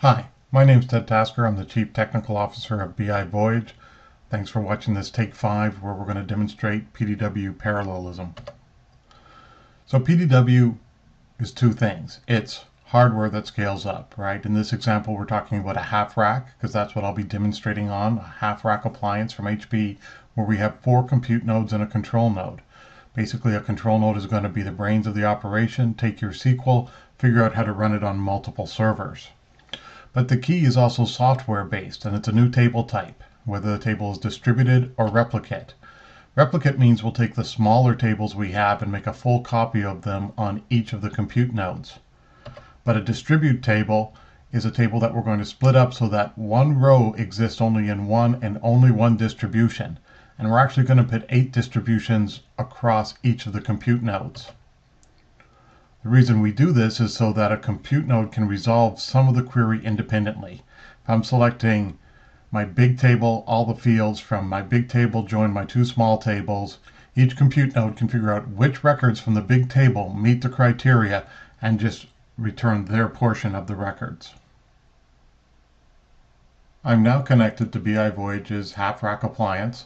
Hi, my name is Ted Tasker. I'm the Chief Technical Officer of BI Voyage. Thanks for watching this Take 5 where we're going to demonstrate PDW parallelism. So PDW is two things. It's hardware that scales up, right? In this example, we're talking about a half rack because that's what I'll be demonstrating on, a half rack appliance from HP where we have 4 compute nodes and a control node. Basically, a control node is going to be the brains of the operation, take your SQL, figure out how to run it on multiple servers. But the key is also software based, and it's a new table type, whether the table is distributed or replicate. Replicate means we'll take the smaller tables we have and make a full copy of them on each of the compute nodes. But a distribute table is a table that we're going to split up so that one row exists only in one and only one distribution. And we're actually going to put 8 distributions across each of the compute nodes. The reason we do this is so that a compute node can resolve some of the query independently. If I'm selecting my big table, all the fields from my big table join my 2 small tables, each compute node can figure out which records from the big table meet the criteria and just return their portion of the records. I'm now connected to BI Voyage's half rack appliance.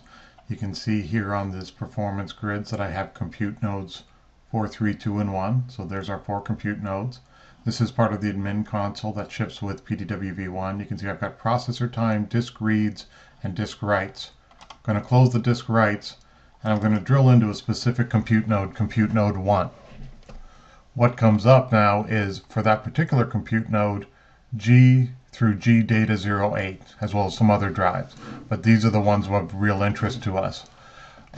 You can see here on this performance grids that I have compute nodes 4, 3, 2, and 1. So there's our 4 compute nodes. This is part of the admin console that ships with PDW-V1. You can see I've got processor time, disk reads, and disk writes. I'm going to close the disk writes, and I'm going to drill into a specific compute node 1. What comes up now is, for that particular compute node, G through G data 08, as well as some other drives. But these are the ones of real interest to us.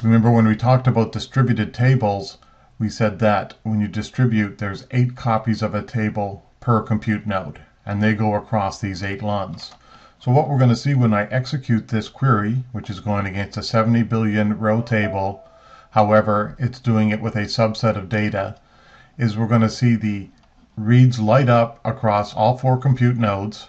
Remember when we talked about distributed tables, we said that when you distribute, there's 8 copies of a table per compute node, and they go across these 8 LUNs. So what we're going to see when I execute this query, which is going against a 70 billion row table, however, it's doing it with a subset of data, is we're going to see the reads light up across all 4 compute nodes,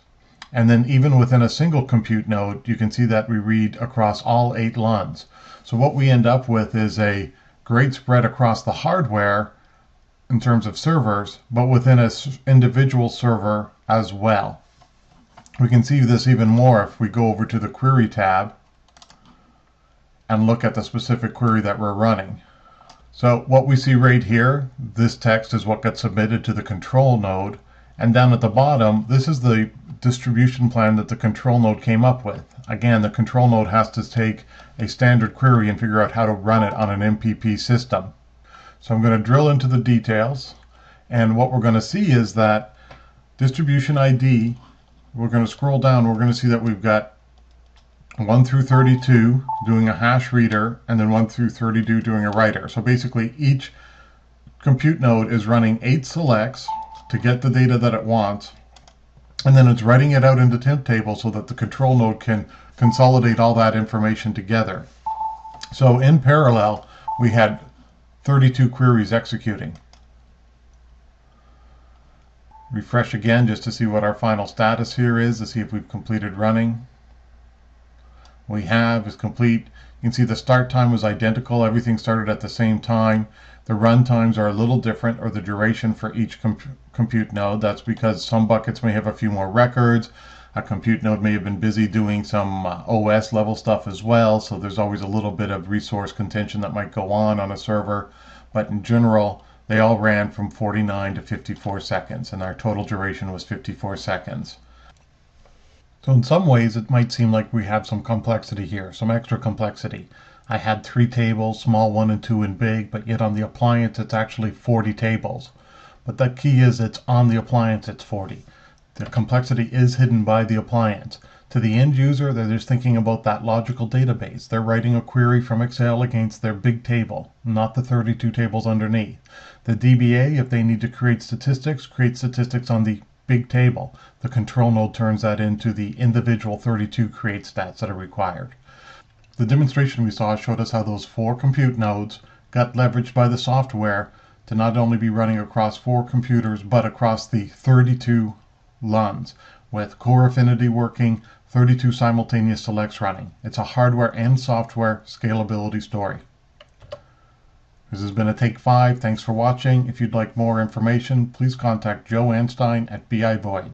and then even within a single compute node, you can see that we read across all 8 LUNs. So what we end up with is a great spread across the hardware in terms of servers, but within an individual server as well. We can see this even more if we go over to the Query tab and look at the specific query that we're running. So what we see right here, this text is what gets submitted to the control node, and down at the bottom, this is the distribution plan that the control node came up with. Again, the control node has to take a standard query and figure out how to run it on an MPP system. So I'm going to drill into the details, and what we're going to see is that distribution ID, we're going to scroll down, we're going to see that we've got 1 through 32 doing a hash reader, and then 1 through 32 doing a writer. So basically each compute node is running 8 selects to get the data that it wants, and then it's writing it out into temp tables so that the control node can consolidate all that information together. So in parallel, we had 32 queries executing. Refresh again just to see what our final status here is, to see if we've completed running. We have, is complete. You can see the start time was identical. Everything started at the same time. The run times are a little different, or the duration for each compute node. That's because some buckets may have a few more records. A compute node may have been busy doing some OS level stuff as well, so there's always a little bit of resource contention that might go on a server. But in general, they all ran from 49 to 54 seconds, and our total duration was 54 seconds. So in some ways, it might seem like we have some complexity here, some extra complexity. I had 3 tables, small 1 and 2 and big, but yet on the appliance it's actually 40 tables. But the key is it's on the appliance it's 40. The complexity is hidden by the appliance. To the end user, they're just thinking about that logical database. They're writing a query from Excel against their big table, not the 32 tables underneath. The DBA, if they need to create statistics on the big table. The control node turns that into the individual 32 create stats that are required. The demonstration we saw showed us how those 4 compute nodes got leveraged by the software to not only be running across 4 computers, but across the 32 LUNs, with core affinity working, 32 simultaneous selects running. It's a hardware and software scalability story. This has been a Take 5. Thanks for watching. If you'd like more information, please contact Joe Anstein at BI Voyage.